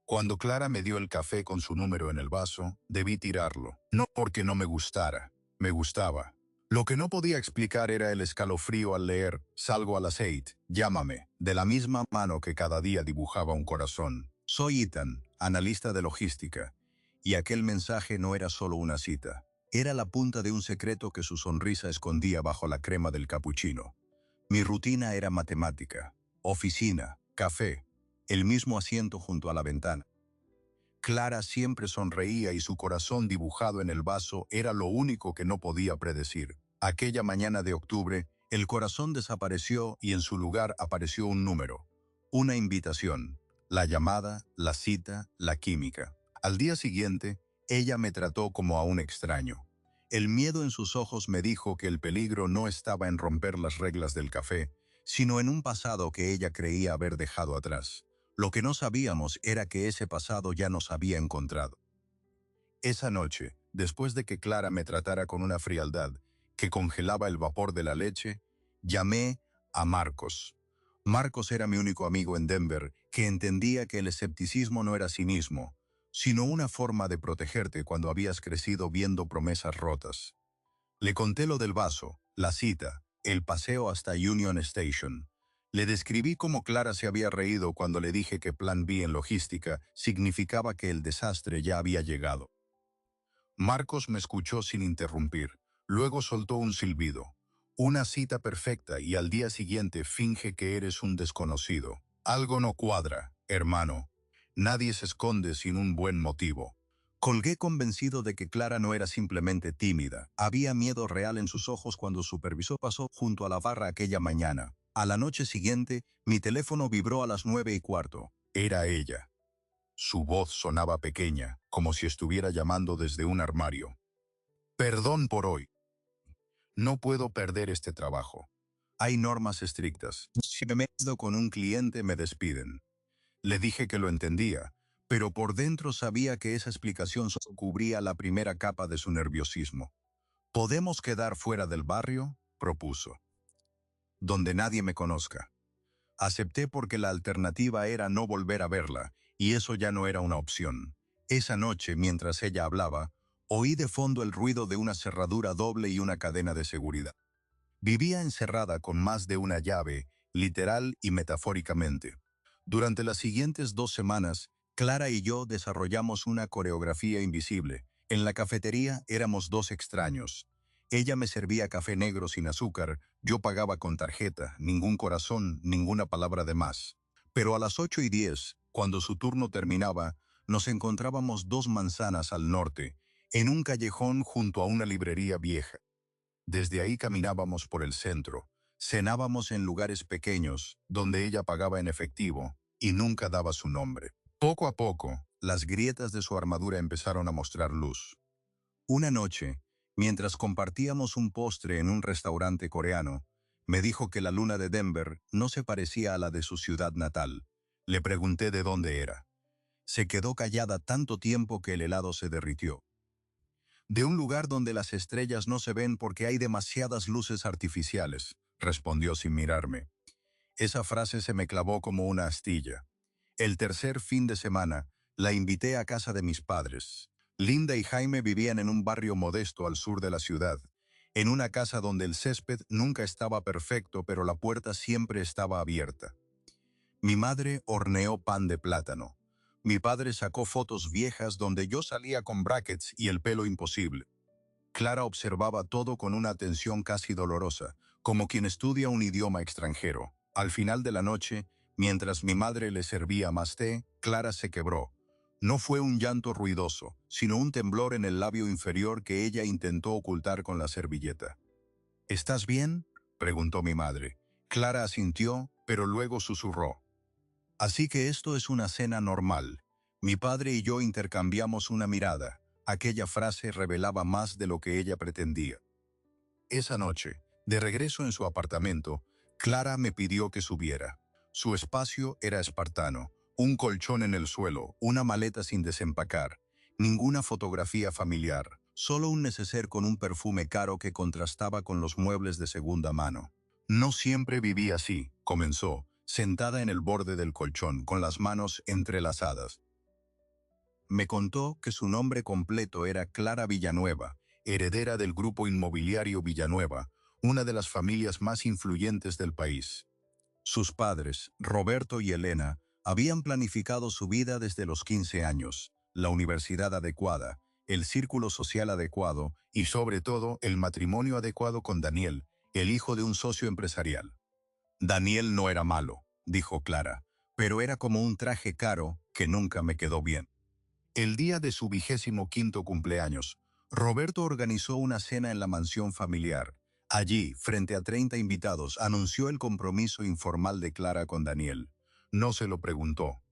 Cuando Clara me dio el café con su número en el vaso, debí tirarlo. No porque no me gustara, me gustaba. Lo que no podía explicar era el escalofrío al leer, salgo a las 8, llámame, de la misma mano que cada día dibujaba un corazón. Soy Ethan, analista de logística. Y aquel mensaje no era solo una cita. Era la punta de un secreto que su sonrisa escondía bajo la crema del capuchino. Mi rutina era matemática, oficina, café, el mismo asiento junto a la ventana. Clara siempre sonreía y su corazón dibujado en el vaso era lo único que no podía predecir. Aquella mañana de octubre, el corazón desapareció y en su lugar apareció un número, una invitación, la llamada, la cita, la química. Al día siguiente, ella me trató como a un extraño. El miedo en sus ojos me dijo que el peligro no estaba en romper las reglas del café, sino en un pasado que ella creía haber dejado atrás. Lo que no sabíamos era que ese pasado ya nos había encontrado. Esa noche, después de que Clara me tratara con una frialdad que congelaba el vapor de la leche, llamé a Marcos. Marcos era mi único amigo en Denver que entendía que el escepticismo no era cinismo, sino una forma de protegerte cuando habías crecido viendo promesas rotas. Le conté lo del vaso, la cita, el paseo hasta Union Station. Le describí cómo Clara se había reído cuando le dije que Plan B en logística significaba que el desastre ya había llegado. Marcos me escuchó sin interrumpir. Luego soltó un silbido. Una cita perfecta y al día siguiente finge que eres un desconocido. Algo no cuadra, hermano. Nadie se esconde sin un buen motivo. Colgué convencido de que Clara no era simplemente tímida. Había miedo real en sus ojos cuando su supervisor pasó junto a la barra aquella mañana. A la noche siguiente, mi teléfono vibró a las 9:15. Era ella. Su voz sonaba pequeña, como si estuviera llamando desde un armario. Perdón por hoy. No puedo perder este trabajo. Hay normas estrictas. Si me meto con un cliente, me despiden. Le dije que lo entendía, pero por dentro sabía que esa explicación solo cubría la primera capa de su nerviosismo. ¿Podemos quedar fuera del barrio?, propuso. Donde nadie me conozca. Acepté porque la alternativa era no volver a verla, y eso ya no era una opción. Esa noche, mientras ella hablaba, oí de fondo el ruido de una cerradura doble y una cadena de seguridad. Vivía encerrada con más de una llave, literal y metafóricamente. Durante las siguientes 2 semanas, Clara y yo desarrollamos una coreografía invisible. En la cafetería éramos 2 extraños. Ella me servía café negro sin azúcar, yo pagaba con tarjeta, ningún corazón, ninguna palabra de más. Pero a las 8:10, cuando su turno terminaba, nos encontrábamos 2 manzanas al norte, en un callejón junto a una librería vieja. Desde ahí caminábamos por el centro, cenábamos en lugares pequeños, donde ella pagaba en efectivo, y nunca daba su nombre. Poco a poco, las grietas de su armadura empezaron a mostrar luz. Una noche, mientras compartíamos un postre en un restaurante coreano, me dijo que la luna de Denver no se parecía a la de su ciudad natal. Le pregunté de dónde era. Se quedó callada tanto tiempo que el helado se derritió. De un lugar donde las estrellas no se ven porque hay demasiadas luces artificiales, respondió sin mirarme. Esa frase se me clavó como una astilla. El tercer fin de semana, la invité a casa de mis padres. Linda y Jaime vivían en un barrio modesto al sur de la ciudad, en una casa donde el césped nunca estaba perfecto, pero la puerta siempre estaba abierta. Mi madre horneó pan de plátano. Mi padre sacó fotos viejas donde yo salía con brackets y el pelo imposible. Clara observaba todo con una atención casi dolorosa, como quien estudia un idioma extranjero. Al final de la noche, mientras mi madre le servía más té, Clara se quebró. No fue un llanto ruidoso, sino un temblor en el labio inferior que ella intentó ocultar con la servilleta. ¿Estás bien?, preguntó mi madre. Clara asintió, pero luego susurró. Así que esto es una cena normal. Mi padre y yo intercambiamos una mirada. Aquella frase revelaba más de lo que ella pretendía. Esa noche, de regreso en su apartamento, Clara me pidió que subiera. Su espacio era espartano, un colchón en el suelo, una maleta sin desempacar, ninguna fotografía familiar, solo un neceser con un perfume caro que contrastaba con los muebles de segunda mano. No siempre viví así, comenzó, sentada en el borde del colchón, con las manos entrelazadas. Me contó que su nombre completo era Clara Villanueva, heredera del grupo inmobiliario Villanueva, una de las familias más influyentes del país. Sus padres, Roberto y Elena, habían planificado su vida desde los 15 años, la universidad adecuada, el círculo social adecuado y, sobre todo, el matrimonio adecuado con Daniel, el hijo de un socio empresarial. Daniel no era malo, dijo Clara, pero era como un traje caro que nunca me quedó bien. El día de su 25º cumpleaños, Roberto organizó una cena en la mansión familiar. Allí, frente a 30 invitados, anunció el compromiso informal de Clara con Daniel. No se lo preguntó,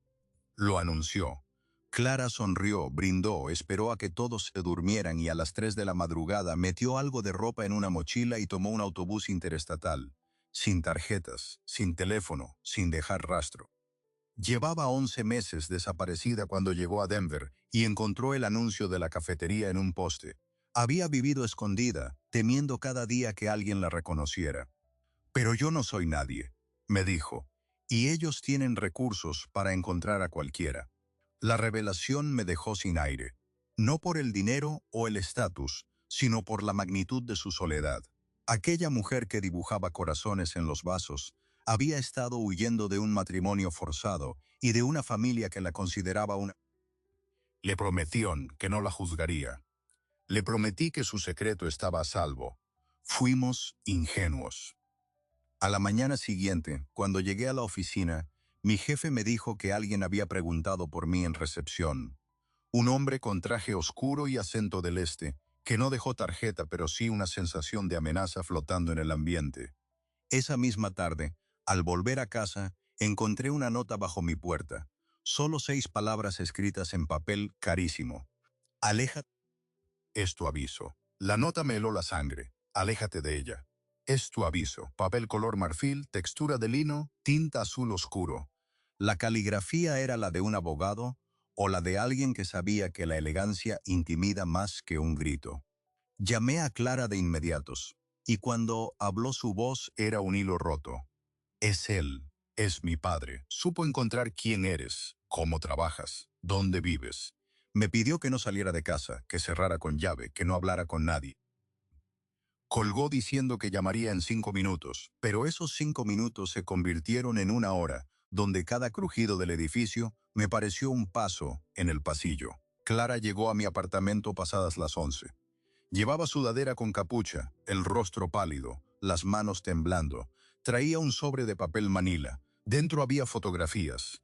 lo anunció. Clara sonrió, brindó, esperó a que todos se durmieran y a las 3 de la madrugada metió algo de ropa en una mochila y tomó un autobús interestatal. Sin tarjetas, sin teléfono, sin dejar rastro. Llevaba 11 meses desaparecida cuando llegó a Denver y encontró el anuncio de la cafetería en un poste. Había vivido escondida, temiendo cada día que alguien la reconociera. Pero yo no soy nadie, me dijo, y ellos tienen recursos para encontrar a cualquiera. La revelación me dejó sin aire, no por el dinero o el estatus, sino por la magnitud de su soledad. Aquella mujer que dibujaba corazones en los vasos había estado huyendo de un matrimonio forzado y de una familia que la consideraba una... Le prometí que no la juzgaría. Le prometí que su secreto estaba a salvo. Fuimos ingenuos. A la mañana siguiente, cuando llegué a la oficina, mi jefe me dijo que alguien había preguntado por mí en recepción. Un hombre con traje oscuro y acento del este, que no dejó tarjeta pero sí una sensación de amenaza flotando en el ambiente. Esa misma tarde, al volver a casa, encontré una nota bajo mi puerta. Solo 6 palabras escritas en papel carísimo. Aléjate. Es tu aviso. La nota me heló la sangre. Aléjate de ella. Es tu aviso. Papel color marfil, textura de lino, tinta azul oscuro. La caligrafía era la de un abogado o la de alguien que sabía que la elegancia intimida más que un grito. Llamé a Clara de inmediatos, y cuando habló su voz era un hilo roto. Es él, es mi padre. Supo encontrar quién eres, cómo trabajas, dónde vives. Me pidió que no saliera de casa, que cerrara con llave, que no hablara con nadie. Colgó diciendo que llamaría en 5 minutos, pero esos 5 minutos se convirtieron en una hora, donde cada crujido del edificio me pareció un paso en el pasillo. Clara llegó a mi apartamento pasadas las 11. Llevaba sudadera con capucha, el rostro pálido, las manos temblando. Traía un sobre de papel manila. Dentro había fotografías,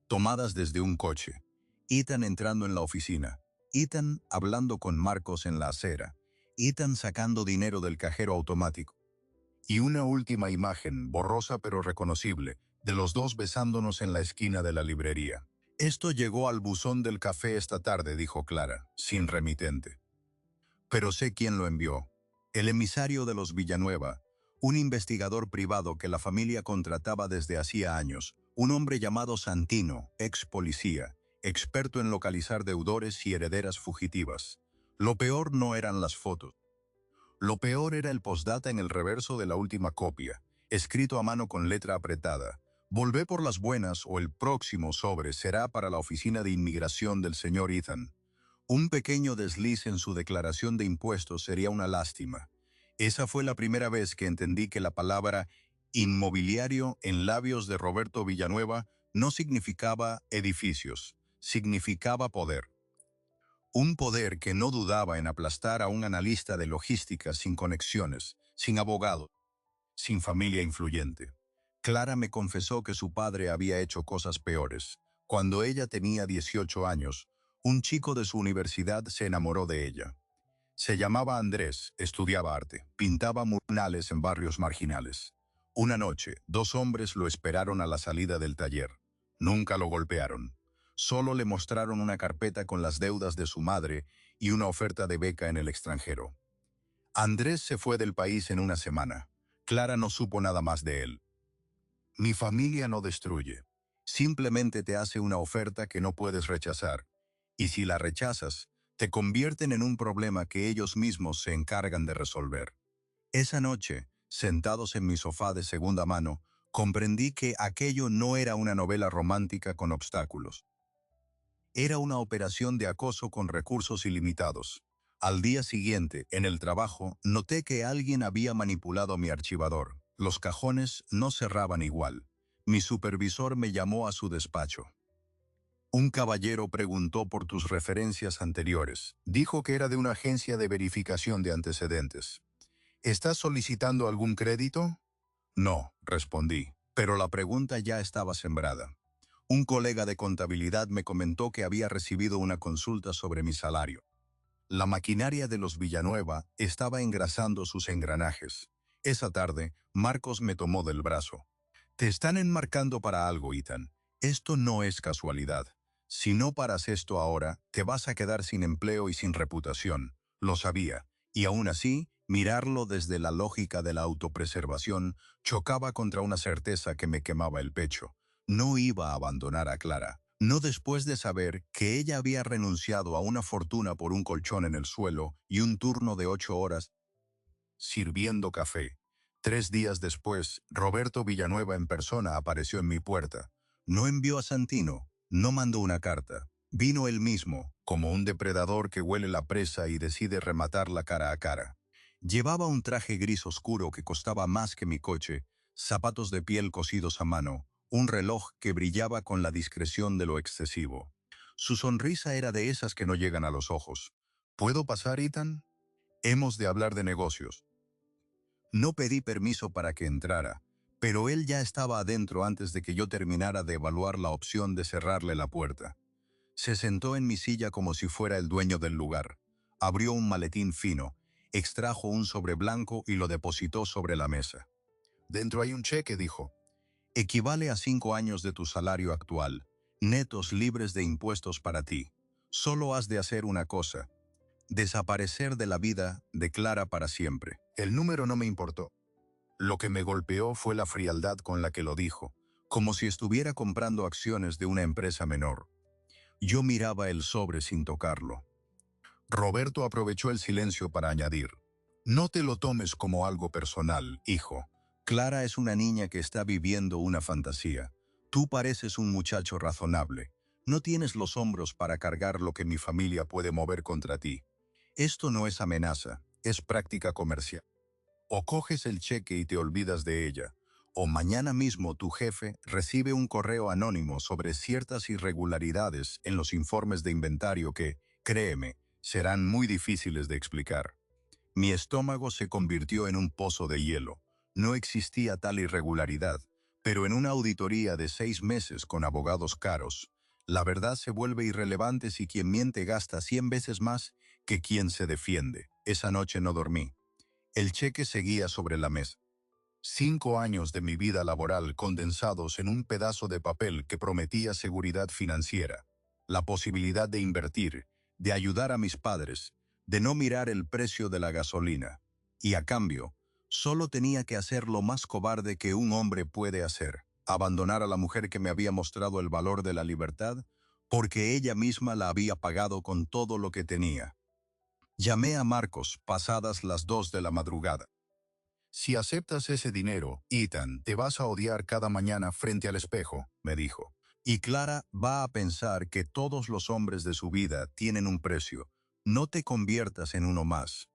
tomadas desde un coche. Ethan entrando en la oficina. Ethan hablando con Marcos en la acera. Ethan sacando dinero del cajero automático. Y una última imagen, borrosa pero reconocible, de los dos besándonos en la esquina de la librería. Esto llegó al buzón del café esta tarde, dijo Clara, sin remitente. Pero sé quién lo envió. El emisario de los Villanueva, un investigador privado que la familia contrataba desde hacía años, un hombre llamado Santino, ex policía, experto en localizar deudores y herederas fugitivas. Lo peor no eran las fotos. Lo peor era el postdata en el reverso de la última copia, escrito a mano con letra apretada. Volvé por las buenas o el próximo sobre será para la oficina de inmigración del señor Ethan. Un pequeño desliz en su declaración de impuestos sería una lástima. Esa fue la primera vez que entendí que la palabra inmobiliario en labios de Roberto Villanueva no significaba edificios, significaba poder. Un poder que no dudaba en aplastar a un analista de logística sin conexiones, sin abogado, sin familia influyente. Clara me confesó que su padre había hecho cosas peores. Cuando ella tenía 18 años, un chico de su universidad se enamoró de ella. Se llamaba Andrés, estudiaba arte, pintaba murales en barrios marginales. Una noche, 2 hombres lo esperaron a la salida del taller. Nunca lo golpearon. Solo le mostraron una carpeta con las deudas de su madre y una oferta de beca en el extranjero. Andrés se fue del país en una semana. Clara no supo nada más de él. Mi familia no destruye. Simplemente te hace una oferta que no puedes rechazar. Y si la rechazas, te convierten en un problema que ellos mismos se encargan de resolver. Esa noche, sentados en mi sofá de segunda mano, comprendí que aquello no era una novela romántica con obstáculos. Era una operación de acoso con recursos ilimitados. Al día siguiente, en el trabajo, noté que alguien había manipulado mi archivador. Los cajones no cerraban igual. Mi supervisor me llamó a su despacho. Un caballero preguntó por tus referencias anteriores. Dijo que era de una agencia de verificación de antecedentes. ¿Estás solicitando algún crédito? No, respondí, pero la pregunta ya estaba sembrada. Un colega de contabilidad me comentó que había recibido una consulta sobre mi salario. La maquinaria de los Villanueva estaba engrasando sus engranajes. Esa tarde, Marcos me tomó del brazo. Te están enmarcando para algo, Ethan. Esto no es casualidad. Si no paras esto ahora, te vas a quedar sin empleo y sin reputación. Lo sabía. Y aún así, mirarlo desde la lógica de la autopreservación chocaba contra una certeza que me quemaba el pecho. No iba a abandonar a Clara. No después de saber que ella había renunciado a una fortuna por un colchón en el suelo y un turno de 8 horas sirviendo café. 3 días después, Roberto Villanueva en persona apareció en mi puerta. No envió a Santino, no mandó una carta. Vino él mismo, como un depredador que huele la presa y decide rematarla cara a cara. Llevaba un traje gris oscuro que costaba más que mi coche, zapatos de piel cosidos a mano, un reloj que brillaba con la discreción de lo excesivo. Su sonrisa era de esas que no llegan a los ojos. ¿Puedo pasar, Ethan? Hemos de hablar de negocios. No pedí permiso para que entrara, pero él ya estaba adentro antes de que yo terminara de evaluar la opción de cerrarle la puerta. Se sentó en mi silla como si fuera el dueño del lugar. Abrió un maletín fino, extrajo un sobre blanco y lo depositó sobre la mesa. Dentro hay un cheque, dijo. Equivale a 5 años de tu salario actual, netos libres de impuestos para ti. Solo has de hacer una cosa: desaparecer de la vida de Clara para siempre. El número no me importó. Lo que me golpeó fue la frialdad con la que lo dijo, como si estuviera comprando acciones de una empresa menor. Yo miraba el sobre sin tocarlo. Roberto aprovechó el silencio para añadir: no te lo tomes como algo personal, hijo. Clara es una niña que está viviendo una fantasía. Tú pareces un muchacho razonable. No tienes los hombros para cargar lo que mi familia puede mover contra ti. Esto no es amenaza, es práctica comercial. O coges el cheque y te olvidas de ella, o mañana mismo tu jefe recibe un correo anónimo sobre ciertas irregularidades en los informes de inventario que, créeme, serán muy difíciles de explicar. Mi estómago se convirtió en un pozo de hielo. No existía tal irregularidad, pero en una auditoría de 6 meses con abogados caros, la verdad se vuelve irrelevante si quien miente gasta 100 veces más que quien se defiende. Esa noche no dormí. El cheque seguía sobre la mesa. 5 años de mi vida laboral condensados en un pedazo de papel que prometía seguridad financiera, la posibilidad de invertir, de ayudar a mis padres, de no mirar el precio de la gasolina. Y a cambio, solo tenía que hacer lo más cobarde que un hombre puede hacer: abandonar a la mujer que me había mostrado el valor de la libertad, porque ella misma la había pagado con todo lo que tenía. Llamé a Marcos pasadas las 2 de la madrugada. Si aceptas ese dinero, Ethan, te vas a odiar cada mañana frente al espejo, me dijo. Y Clara va a pensar que todos los hombres de su vida tienen un precio. No te conviertas en uno más.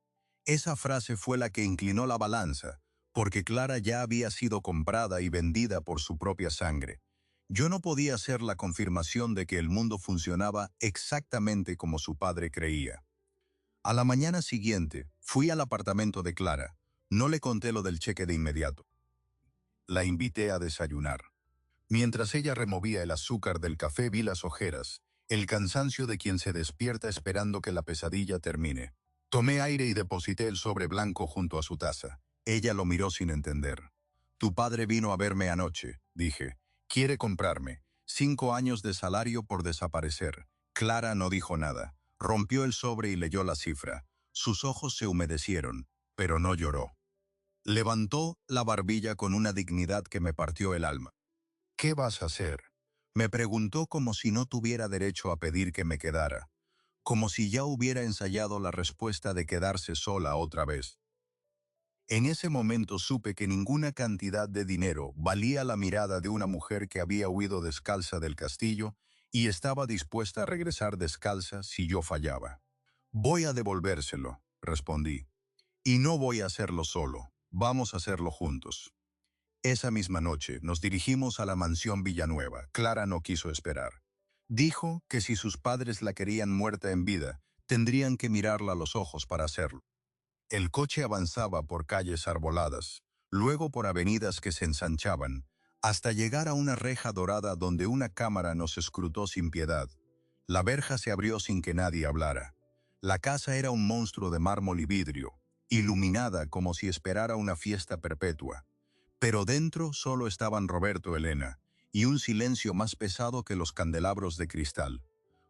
Esa frase fue la que inclinó la balanza, porque Clara ya había sido comprada y vendida por su propia sangre. Yo no podía ser la confirmación de que el mundo funcionaba exactamente como su padre creía. A la mañana siguiente, fui al apartamento de Clara. No le conté lo del cheque de inmediato. La invité a desayunar. Mientras ella removía el azúcar del café, vi las ojeras, el cansancio de quien se despierta esperando que la pesadilla termine. Tomé aire y deposité el sobre blanco junto a su taza. Ella lo miró sin entender. Tu padre vino a verme anoche, dije. Quiere comprarme. 5 años de salario por desaparecer. Clara no dijo nada. Rompió el sobre y leyó la cifra. Sus ojos se humedecieron, pero no lloró. Levantó la barbilla con una dignidad que me partió el alma. ¿Qué vas a hacer? Me preguntó como si no tuviera derecho a pedir que me quedara, como si ya hubiera ensayado la respuesta de quedarse sola otra vez. En ese momento supe que ninguna cantidad de dinero valía la mirada de una mujer que había huido descalza del castillo y estaba dispuesta a regresar descalza si yo fallaba. Voy a devolvérselo, respondí. Y no voy a hacerlo solo, vamos a hacerlo juntos. Esa misma noche nos dirigimos a la mansión Villanueva. Clara no quiso esperar. Dijo que si sus padres la querían muerta en vida, tendrían que mirarla a los ojos para hacerlo. El coche avanzaba por calles arboladas, luego por avenidas que se ensanchaban, hasta llegar a una reja dorada donde una cámara nos escrutó sin piedad. La verja se abrió sin que nadie hablara. La casa era un monstruo de mármol y vidrio, iluminada como si esperara una fiesta perpetua. Pero dentro solo estaban Roberto y Elena, y un silencio más pesado que los candelabros de cristal.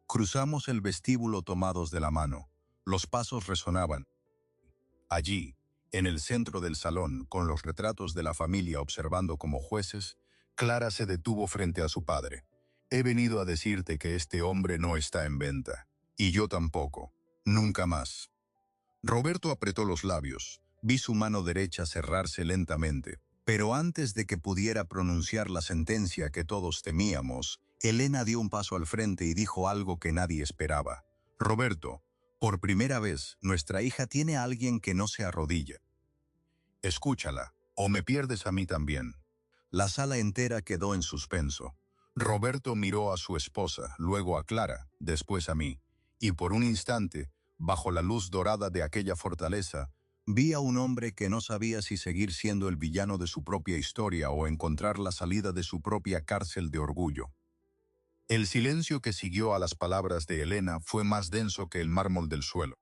Cruzamos el vestíbulo tomados de la mano. Los pasos resonaban. Allí, en el centro del salón, con los retratos de la familia observando como jueces, Clara se detuvo frente a su padre. He venido a decirte que este hombre no está en venta. Y yo tampoco. Nunca más. Roberto apretó los labios. Vi su mano derecha cerrarse lentamente. Pero antes de que pudiera pronunciar la sentencia que todos temíamos, Elena dio un paso al frente y dijo algo que nadie esperaba. Roberto, por primera vez, nuestra hija tiene a alguien que no se arrodilla. Escúchala, o me pierdes a mí también. La sala entera quedó en suspenso. Roberto miró a su esposa, luego a Clara, después a mí, y por un instante, bajo la luz dorada de aquella fortaleza, vi a un hombre que no sabía si seguir siendo el villano de su propia historia o encontrar la salida de su propia cárcel de orgullo. El silencio que siguió a las palabras de Elena fue más denso que el mármol del suelo.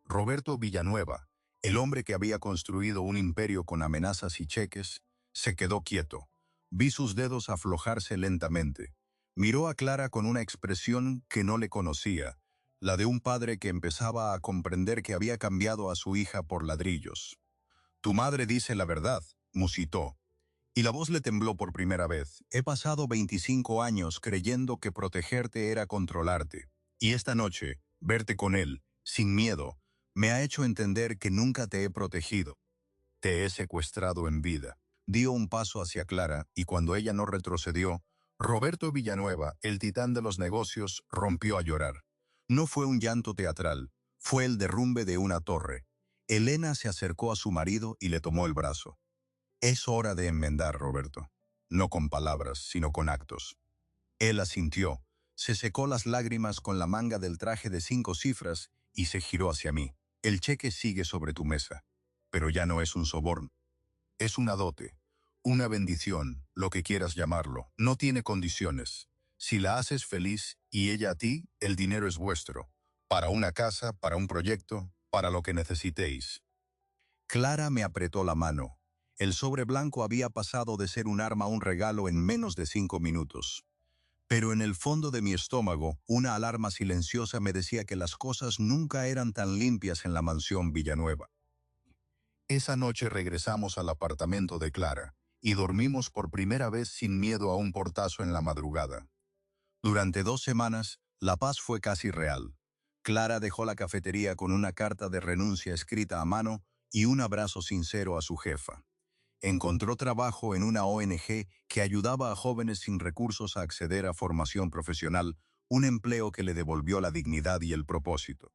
Roberto Villanueva, el hombre que había construido un imperio con amenazas y cheques, se quedó quieto. Vi sus dedos aflojarse lentamente. Miró a Clara con una expresión que no le conocía, la de un padre que empezaba a comprender que había cambiado a su hija por ladrillos. Tu madre dice la verdad, musitó. Y la voz le tembló por primera vez. He pasado 25 años creyendo que protegerte era controlarte. Y esta noche, verte con él, sin miedo, me ha hecho entender que nunca te he protegido. Te he secuestrado en vida. Dio un paso hacia Clara y cuando ella no retrocedió, Roberto Villanueva, el titán de los negocios, rompió a llorar. No fue un llanto teatral, fue el derrumbe de una torre. Elena se acercó a su marido y le tomó el brazo. Es hora de enmendar, Roberto. No con palabras, sino con actos. Él asintió, se secó las lágrimas con la manga del traje de 5 cifras y se giró hacia mí. El cheque sigue sobre tu mesa, pero ya no es un soborno. Es una dote, una bendición, lo que quieras llamarlo. No tiene condiciones. Si la haces feliz y ella a ti, el dinero es vuestro. Para una casa, para un proyecto, para lo que necesitéis. Clara me apretó la mano. El sobre blanco había pasado de ser un arma a un regalo en menos de 5 minutos. Pero en el fondo de mi estómago, una alarma silenciosa me decía que las cosas nunca eran tan limpias en la mansión Villanueva. Esa noche regresamos al apartamento de Clara y dormimos por primera vez sin miedo a un portazo en la madrugada. Durante 2 semanas, la paz fue casi real. Clara dejó la cafetería con una carta de renuncia escrita a mano y un abrazo sincero a su jefa. Encontró trabajo en una ONG que ayudaba a jóvenes sin recursos a acceder a formación profesional, un empleo que le devolvió la dignidad y el propósito.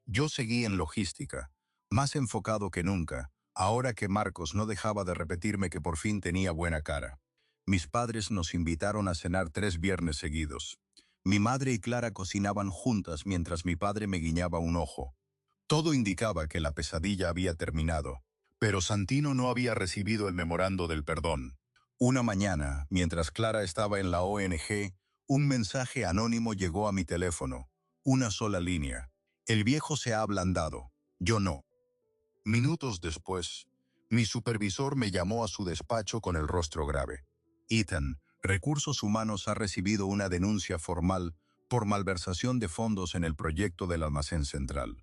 Yo seguí en logística, más enfocado que nunca, ahora que Marcos no dejaba de repetirme que por fin tenía buena cara. Mis padres nos invitaron a cenar 3 viernes seguidos. Mi madre y Clara cocinaban juntas mientras mi padre me guiñaba un ojo. Todo indicaba que la pesadilla había terminado, pero Santino no había recibido el memorando del perdón. Una mañana, mientras Clara estaba en la ONG, un mensaje anónimo llegó a mi teléfono. Una sola línea. El viejo se ha ablandado. Yo no. Minutos después, mi supervisor me llamó a su despacho con el rostro grave. Ethan, Recursos Humanos ha recibido una denuncia formal por malversación de fondos en el proyecto del almacén central.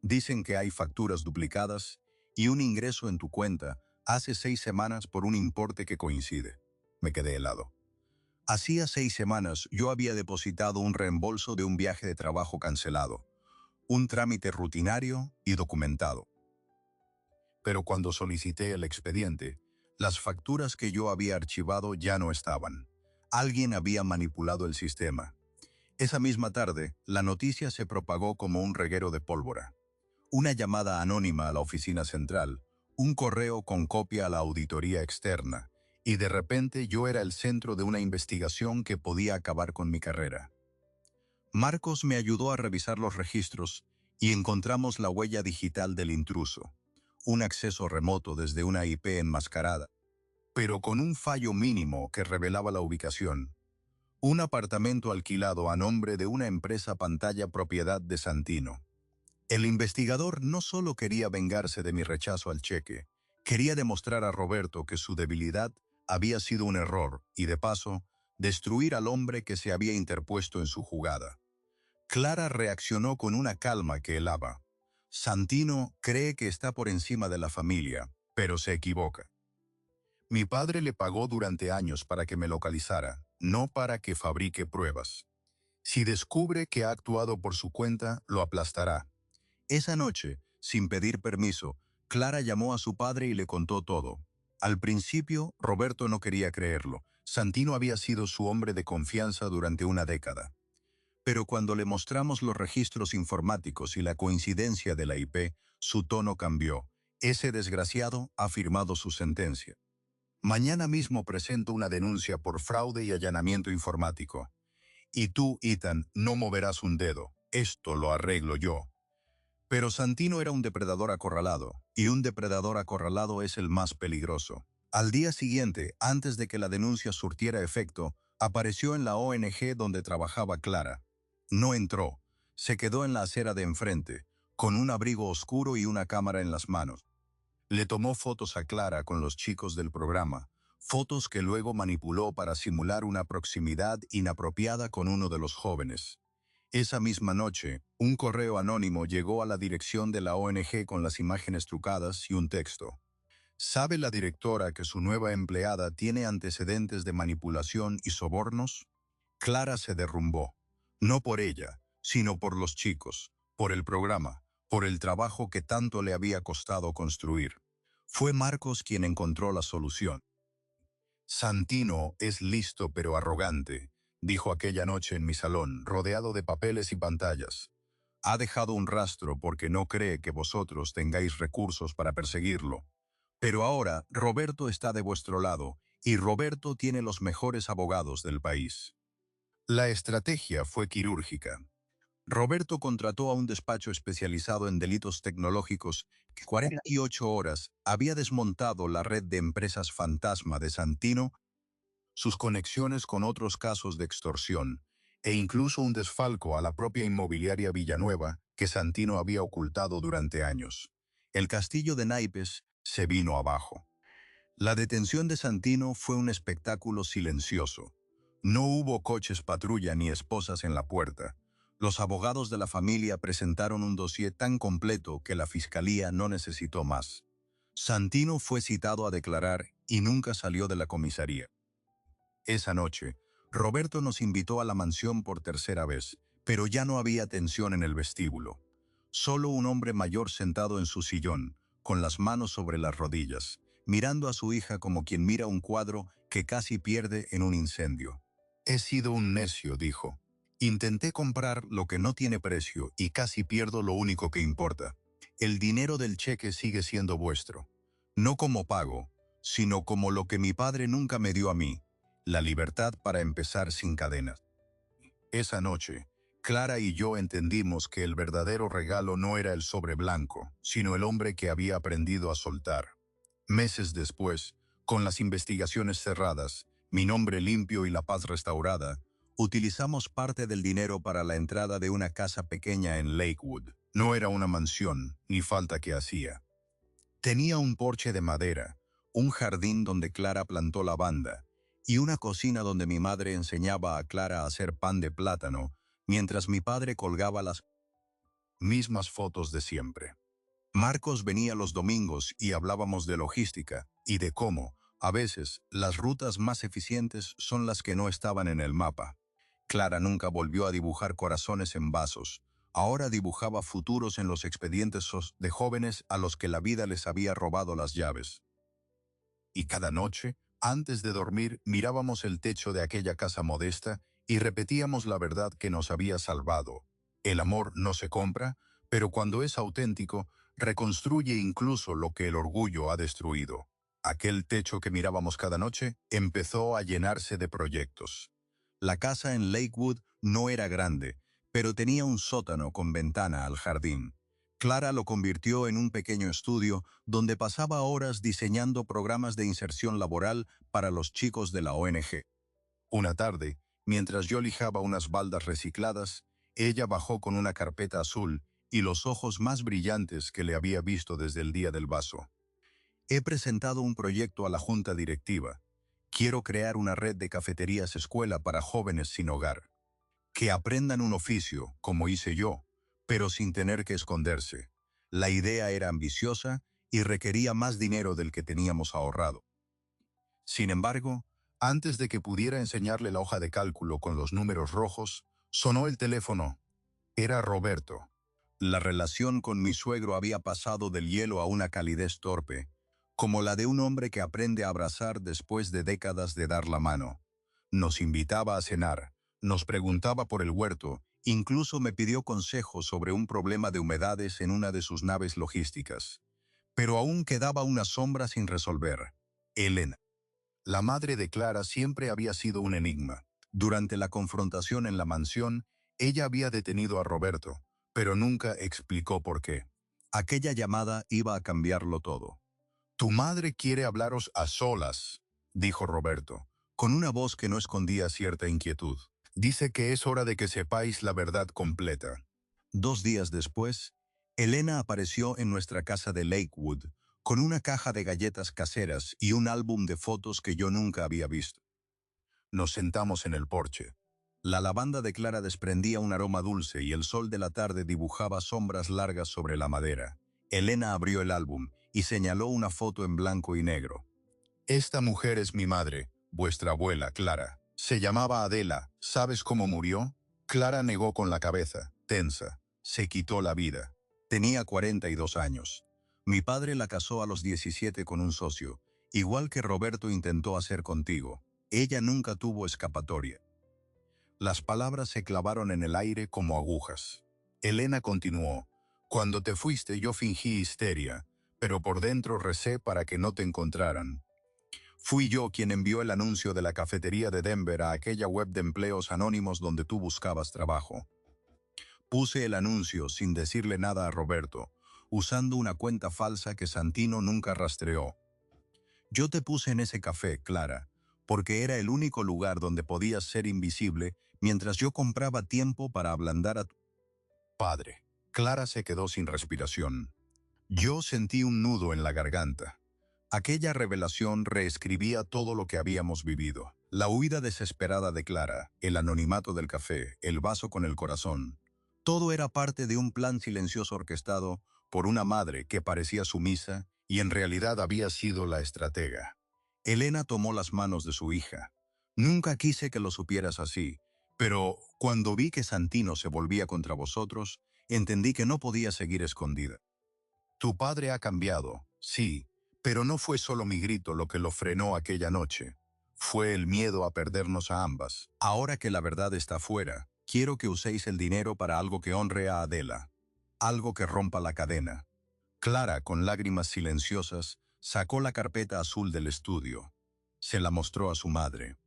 Dicen que hay facturas duplicadas y un ingreso en tu cuenta hace 6 semanas por un importe que coincide. Me quedé helado. Hacía 6 semanas yo había depositado un reembolso de un viaje de trabajo cancelado, un trámite rutinario y documentado. Pero cuando solicité el expediente, las facturas que yo había archivado ya no estaban. Alguien había manipulado el sistema. Esa misma tarde, la noticia se propagó como un reguero de pólvora. Una llamada anónima a la oficina central, un correo con copia a la auditoría externa, y de repente yo era el centro de una investigación que podía acabar con mi carrera. Marcos me ayudó a revisar los registros y encontramos la huella digital del intruso, un acceso remoto desde una IP enmascarada, pero con un fallo mínimo que revelaba la ubicación. Un apartamento alquilado a nombre de una empresa pantalla propiedad de Santino. El investigador no solo quería vengarse de mi rechazo al cheque, quería demostrar a Roberto que su debilidad había sido un error y, de paso, destruir al hombre que se había interpuesto en su jugada. Clara reaccionó con una calma que helaba. Santino cree que está por encima de la familia, pero se equivoca. Mi padre le pagó durante años para que me localizara, no para que fabrique pruebas. Si descubre que ha actuado por su cuenta, lo aplastará. Esa noche, sin pedir permiso, Clara llamó a su padre y le contó todo. Al principio, Roberto no quería creerlo. Santino había sido su hombre de confianza durante una década. Pero cuando le mostramos los registros informáticos y la coincidencia de la IP, su tono cambió. Ese desgraciado ha firmado su sentencia. Mañana mismo presento una denuncia por fraude y allanamiento informático. Y tú, Ethan, no moverás un dedo. Esto lo arreglo yo. Pero Santino era un depredador acorralado, y un depredador acorralado es el más peligroso. Al día siguiente, antes de que la denuncia surtiera efecto, apareció en la ONG donde trabajaba Clara. No entró, se quedó en la acera de enfrente, con un abrigo oscuro y una cámara en las manos. Le tomó fotos a Clara con los chicos del programa, fotos que luego manipuló para simular una proximidad inapropiada con uno de los jóvenes. Esa misma noche, un correo anónimo llegó a la dirección de la ONG con las imágenes trucadas y un texto. ¿Sabe la directora que su nueva empleada tiene antecedentes de manipulación y sobornos? Clara se derrumbó. No por ella, sino por los chicos, por el programa, por el trabajo que tanto le había costado construir. Fue Marcos quien encontró la solución. Santino es listo pero arrogante, dijo aquella noche en mi salón, rodeado de papeles y pantallas. Ha dejado un rastro porque no cree que vosotros tengáis recursos para perseguirlo. Pero ahora Roberto está de vuestro lado, y Roberto tiene los mejores abogados del país. La estrategia fue quirúrgica. Roberto contrató a un despacho especializado en delitos tecnológicos que 48 horas había desmontado la red de empresas fantasma de Santino, sus conexiones con otros casos de extorsión, e incluso un desfalco a la propia inmobiliaria Villanueva que Santino había ocultado durante años. El castillo de naipes se vino abajo. La detención de Santino fue un espectáculo silencioso. No hubo coches patrulla ni esposas en la puerta. Los abogados de la familia presentaron un dossier tan completo que la fiscalía no necesitó más. Santino fue citado a declarar y nunca salió de la comisaría. Esa noche, Roberto nos invitó a la mansión por tercera vez, pero ya no había tensión en el vestíbulo. Solo un hombre mayor sentado en su sillón, con las manos sobre las rodillas, mirando a su hija como quien mira un cuadro que casi pierde en un incendio. He sido un necio, dijo. Intenté comprar lo que no tiene precio y casi pierdo lo único que importa. El dinero del cheque sigue siendo vuestro. No como pago, sino como lo que mi padre nunca me dio a mí, la libertad para empezar sin cadenas. Esa noche, Clara y yo entendimos que el verdadero regalo no era el sobre blanco, sino el hombre que había aprendido a soltar. Meses después, con las investigaciones cerradas, mi nombre limpio y la paz restaurada, utilizamos parte del dinero para la entrada de una casa pequeña en Lakewood. No era una mansión, ni falta que hacía. Tenía un porche de madera, un jardín donde Clara plantó lavanda, y una cocina donde mi madre enseñaba a Clara a hacer pan de plátano, mientras mi padre colgaba las mismas fotos de siempre. Marcos venía los domingos y hablábamos de logística y de cómo, a veces, las rutas más eficientes son las que no estaban en el mapa. Clara nunca volvió a dibujar corazones en vasos. Ahora dibujaba futuros en los expedientes de jóvenes a los que la vida les había robado las llaves. Y cada noche, Antes de dormir, mirábamos el techo de aquella casa modesta y repetíamos la verdad que nos había salvado. El amor no se compra, pero cuando es auténtico, reconstruye incluso lo que el orgullo ha destruido. Aquel techo que mirábamos cada noche empezó a llenarse de proyectos. La casa en Lakewood no era grande, pero tenía un sótano con ventana al jardín. Clara lo convirtió en un pequeño estudio donde pasaba horas diseñando programas de inserción laboral para los chicos de la ONG. Una tarde, mientras yo lijaba unas baldas recicladas, ella bajó con una carpeta azul y los ojos más brillantes que le había visto desde el día del vaso. He presentado un proyecto a la junta directiva. Quiero crear una red de cafeterías escuela para jóvenes sin hogar. Que aprendan un oficio, como hice yo, pero sin tener que esconderse. La idea era ambiciosa y requería más dinero del que teníamos ahorrado. Sin embargo, antes de que pudiera enseñarle la hoja de cálculo con los números rojos, sonó el teléfono. Era Roberto. La relación con mi suegro había pasado del hielo a una calidez torpe, como la de un hombre que aprende a abrazar después de décadas de dar la mano. Nos invitaba a cenar, nos preguntaba por el huerto, incluso me pidió consejos sobre un problema de humedades en una de sus naves logísticas. Pero aún quedaba una sombra sin resolver. Elena. La madre de Clara siempre había sido un enigma. Durante la confrontación en la mansión, ella había detenido a Roberto, pero nunca explicó por qué. Aquella llamada iba a cambiarlo todo. «Tu madre quiere hablaros a solas», dijo Roberto, con una voz que no escondía cierta inquietud. «Dice que es hora de que sepáis la verdad completa». 2 días después, Elena apareció en nuestra casa de Lakewood, con una caja de galletas caseras y un álbum de fotos que yo nunca había visto. Nos sentamos en el porche. La lavanda de Clara desprendía un aroma dulce y el sol de la tarde dibujaba sombras largas sobre la madera. Elena abrió el álbum y señaló una foto en blanco y negro. «Esta mujer es mi madre, vuestra abuela, Clara. Se llamaba Adela. ¿Sabes cómo murió?» Clara negó con la cabeza, tensa. Se quitó la vida. Tenía 42 años. Mi padre la casó a los 17 con un socio, igual que Roberto intentó hacer contigo. Ella nunca tuvo escapatoria. Las palabras se clavaron en el aire como agujas. Elena continuó. «Cuando te fuiste yo fingí histeria, pero por dentro recé para que no te encontraran. Fui yo quien envió el anuncio de la cafetería de Denver a aquella web de empleos anónimos donde tú buscabas trabajo. Puse el anuncio sin decirle nada a Roberto, usando una cuenta falsa que Santino nunca rastreó. Yo te puse en ese café, Clara, porque era el único lugar donde podías ser invisible mientras yo compraba tiempo para ablandar a tu padre». Clara se quedó sin respiración. Yo sentí un nudo en la garganta. Aquella revelación reescribía todo lo que habíamos vivido. La huida desesperada de Clara, el anonimato del café, el vaso con el corazón. Todo era parte de un plan silencioso orquestado por una madre que parecía sumisa y en realidad había sido la estratega. Elena tomó las manos de su hija. «Nunca quise que lo supieras así, pero cuando vi que Santino se volvía contra vosotros, entendí que no podía seguir escondida. Tu padre ha cambiado, sí, pero no fue solo mi grito lo que lo frenó aquella noche. Fue el miedo a perdernos a ambas. Ahora que la verdad está fuera, quiero que uséis el dinero para algo que honre a Adela. Algo que rompa la cadena». Clara, con lágrimas silenciosas, sacó la carpeta azul del estudio. Se la mostró a su madre.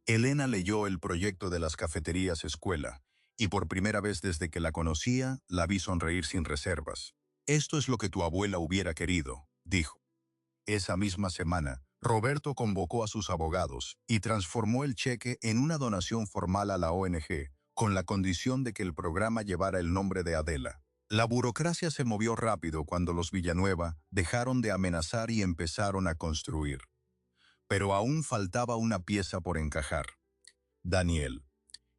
Elena leyó el proyecto de las cafeterías escuela, y por primera vez desde que la conocía, la vi sonreír sin reservas. «Esto es lo que tu abuela hubiera querido», dijo. Esa misma semana, Roberto convocó a sus abogados y transformó el cheque en una donación formal a la ONG, con la condición de que el programa llevara el nombre de Adela. La burocracia se movió rápido cuando los Villanueva dejaron de amenazar y empezaron a construir. Pero aún faltaba una pieza por encajar. Daniel,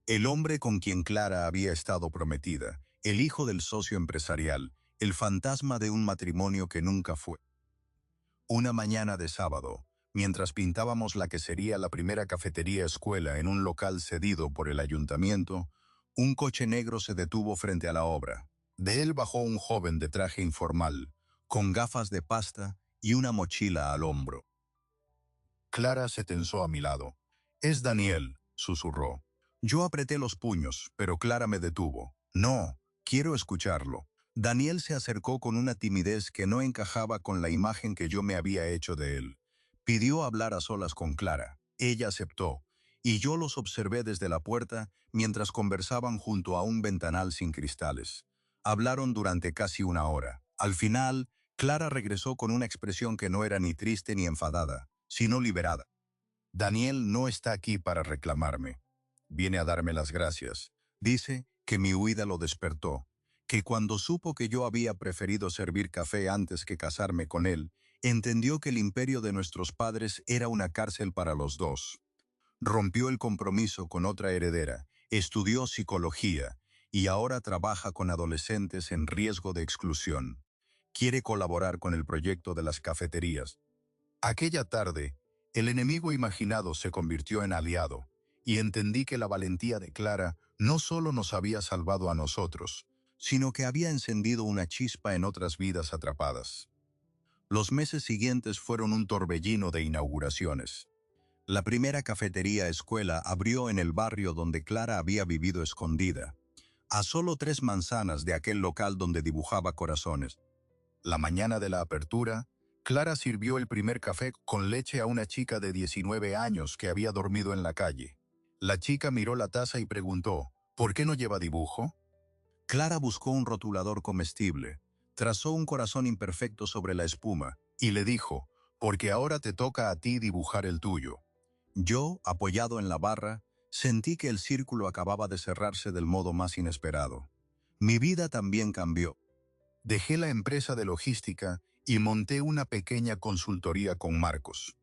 el hombre con quien Clara había estado prometida, el hijo del socio empresarial, el fantasma de un matrimonio que nunca fue. Una mañana de sábado, mientras pintábamos la que sería la primera cafetería escuela en un local cedido por el ayuntamiento, un coche negro se detuvo frente a la obra. De él bajó un joven de traje informal, con gafas de pasta y una mochila al hombro. Clara se tensó a mi lado. «Es Daniel», susurró. Yo apreté los puños, pero Clara me detuvo. «No, quiero escucharlo». Daniel se acercó con una timidez que no encajaba con la imagen que yo me había hecho de él. Pidió hablar a solas con Clara. Ella aceptó, y yo los observé desde la puerta mientras conversaban junto a un ventanal sin cristales. Hablaron durante casi una hora. Al final, Clara regresó con una expresión que no era ni triste ni enfadada, sino liberada. «Daniel no está aquí para reclamarme. Viene a darme las gracias. Dice que mi huida lo despertó, que cuando supo que yo había preferido servir café antes que casarme con él, entendió que el imperio de nuestros padres era una cárcel para los dos. Rompió el compromiso con otra heredera, estudió psicología y ahora trabaja con adolescentes en riesgo de exclusión. Quiere colaborar con el proyecto de las cafeterías». Aquella tarde, el enemigo imaginado se convirtió en aliado, y entendí que la valentía de Clara no solo nos había salvado a nosotros, sino que había encendido una chispa en otras vidas atrapadas. Los meses siguientes fueron un torbellino de inauguraciones. La primera cafetería escuela abrió en el barrio donde Clara había vivido escondida, a solo 3 manzanas de aquel local donde dibujaba corazones. La mañana de la apertura, Clara sirvió el primer café con leche a una chica de 19 años que había dormido en la calle. La chica miró la taza y preguntó, «¿Por qué no lleva dibujo?». Clara buscó un rotulador comestible, trazó un corazón imperfecto sobre la espuma y le dijo, «Porque ahora te toca a ti dibujar el tuyo». Yo, apoyado en la barra, sentí que el círculo acababa de cerrarse del modo más inesperado. Mi vida también cambió. Dejé la empresa de logística y monté una pequeña consultoría con Marcos.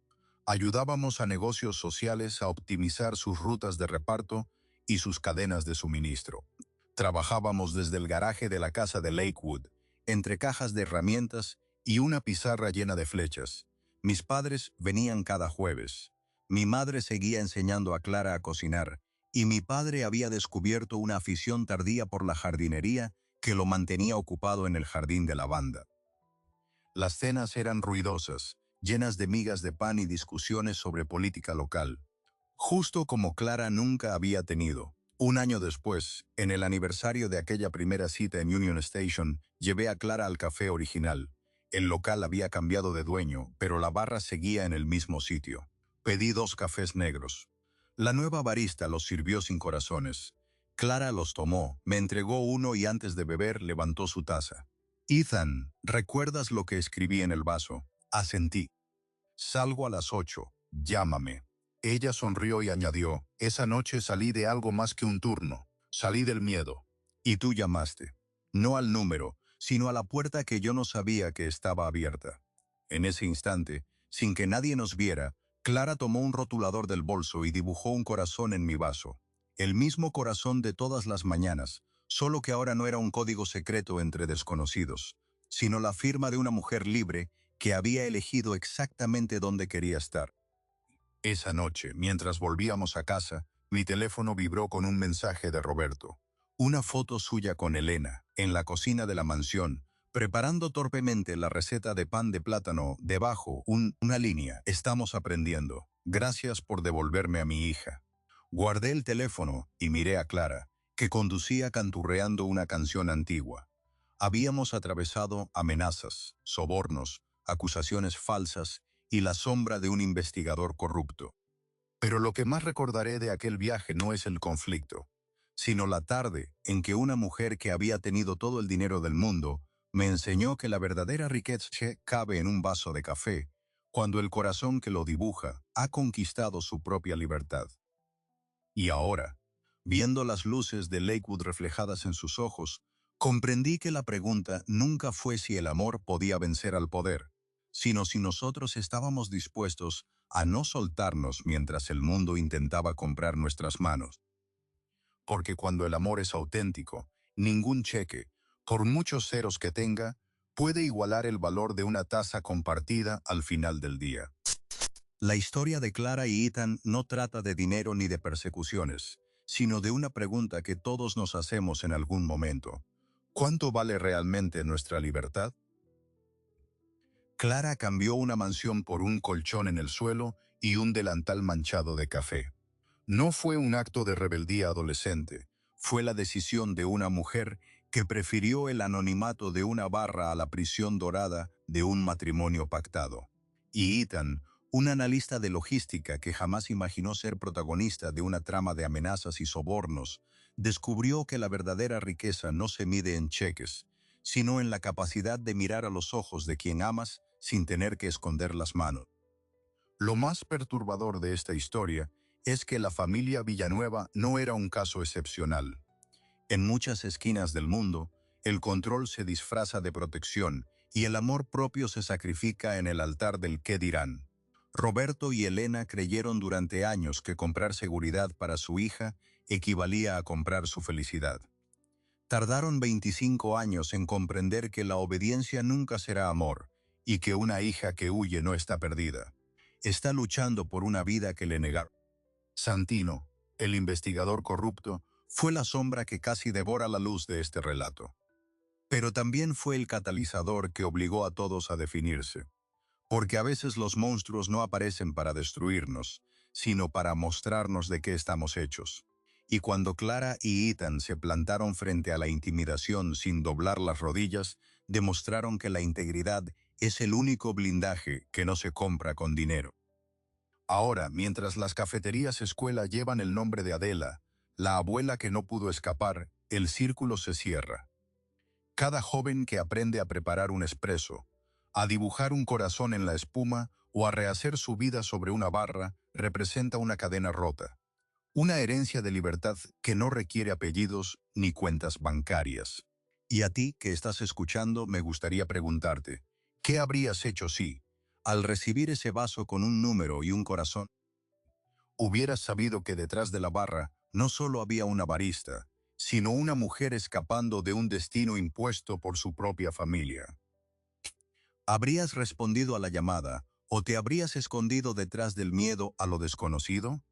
Ayudábamos a negocios sociales a optimizar sus rutas de reparto y sus cadenas de suministro. Trabajábamos desde el garaje de la casa de Lakewood, entre cajas de herramientas y una pizarra llena de flechas. Mis padres venían cada jueves. Mi madre seguía enseñando a Clara a cocinar, y mi padre había descubierto una afición tardía por la jardinería que lo mantenía ocupado en el jardín de lavanda. Las cenas eran ruidosas, llenas de migas de pan y discusiones sobre política local, justo como Clara nunca había tenido. Un año después, en el aniversario de aquella primera cita en Union Station, llevé a Clara al café original. El local había cambiado de dueño, pero la barra seguía en el mismo sitio. Pedí 2 cafés negros. La nueva barista los sirvió sin corazones. Clara los tomó, me entregó uno y antes de beber levantó su taza. «Ethan, ¿recuerdas lo que escribí en el vaso?». Asentí. «Salgo a las 8. Llámame». Ella sonrió y añadió, «Esa noche salí de algo más que un turno. Salí del miedo. Y tú llamaste. No al número, sino a la puerta que yo no sabía que estaba abierta». En ese instante, sin que nadie nos viera, Clara tomó un rotulador del bolso y dibujó un corazón en mi vaso. El mismo corazón de todas las mañanas, solo que ahora no era un código secreto entre desconocidos, sino la firma de una mujer libre que había elegido exactamente dónde quería estar. Esa noche, mientras volvíamos a casa, mi teléfono vibró con un mensaje de Roberto. Una foto suya con Elena, en la cocina de la mansión, preparando torpemente la receta de pan de plátano, debajo una línea, «Estamos aprendiendo. Gracias por devolverme a mi hija». Guardé el teléfono y miré a Clara, que conducía canturreando una canción antigua. Habíamos atravesado amenazas, sobornos, acusaciones falsas y la sombra de un investigador corrupto. Pero lo que más recordaré de aquel viaje no es el conflicto, sino la tarde en que una mujer que había tenido todo el dinero del mundo me enseñó que la verdadera riqueza cabe en un vaso de café, cuando el corazón que lo dibuja ha conquistado su propia libertad. Y ahora, viendo las luces de Lakewood reflejadas en sus ojos, comprendí que la pregunta nunca fue si el amor podía vencer al poder, sino si nosotros estábamos dispuestos a no soltarnos mientras el mundo intentaba comprar nuestras manos. Porque cuando el amor es auténtico, ningún cheque, por muchos ceros que tenga, puede igualar el valor de una taza compartida al final del día. La historia de Clara y Ethan no trata de dinero ni de persecuciones, sino de una pregunta que todos nos hacemos en algún momento. ¿Cuánto vale realmente nuestra libertad? Clara cambió una mansión por un colchón en el suelo y un delantal manchado de café. No fue un acto de rebeldía adolescente, fue la decisión de una mujer que prefirió el anonimato de una barra a la prisión dorada de un matrimonio pactado. Y Ethan, un analista de logística que jamás imaginó ser protagonista de una trama de amenazas y sobornos, descubrió que la verdadera riqueza no se mide en cheques, sino en la capacidad de mirar a los ojos de quien amas sin tener que esconder las manos. Lo más perturbador de esta historia es que la familia Villanueva no era un caso excepcional. En muchas esquinas del mundo, el control se disfraza de protección y el amor propio se sacrifica en el altar del qué dirán. Roberto y Elena creyeron durante años que comprar seguridad para su hija equivalía a comprar su felicidad. Tardaron 25 años en comprender que la obediencia nunca será amor y que una hija que huye no está perdida. Está luchando por una vida que le negaron. Santino, el investigador corrupto, fue la sombra que casi devora la luz de este relato. Pero también fue el catalizador que obligó a todos a definirse. Porque a veces los monstruos no aparecen para destruirnos, sino para mostrarnos de qué estamos hechos. Y cuando Clara y Ethan se plantaron frente a la intimidación sin doblar las rodillas, demostraron que la integridad es el único blindaje que no se compra con dinero. Ahora, mientras las cafeterías escuela llevan el nombre de Adela, la abuela que no pudo escapar, el círculo se cierra. Cada joven que aprende a preparar un espresso, a dibujar un corazón en la espuma o a rehacer su vida sobre una barra representa una cadena rota. Una herencia de libertad que no requiere apellidos ni cuentas bancarias. Y a ti que estás escuchando me gustaría preguntarte, ¿qué habrías hecho si, al recibir ese vaso con un número y un corazón, hubieras sabido que detrás de la barra no solo había una barista, sino una mujer escapando de un destino impuesto por su propia familia? ¿Habrías respondido a la llamada o te habrías escondido detrás del miedo a lo desconocido?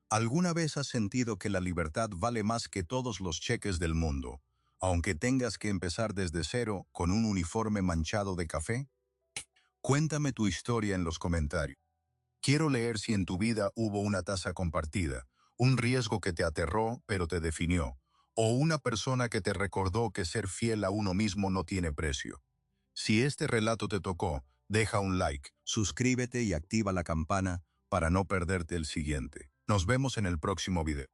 ¿Alguna vez has sentido que la libertad vale más que todos los cheques del mundo, aunque tengas que empezar desde cero con un uniforme manchado de café? Cuéntame tu historia en los comentarios. Quiero leer si en tu vida hubo una taza compartida, un riesgo que te aterró pero te definió, o una persona que te recordó que ser fiel a uno mismo no tiene precio. Si este relato te tocó, deja un like, suscríbete y activa la campana para no perderte el siguiente. Nos vemos en el próximo video.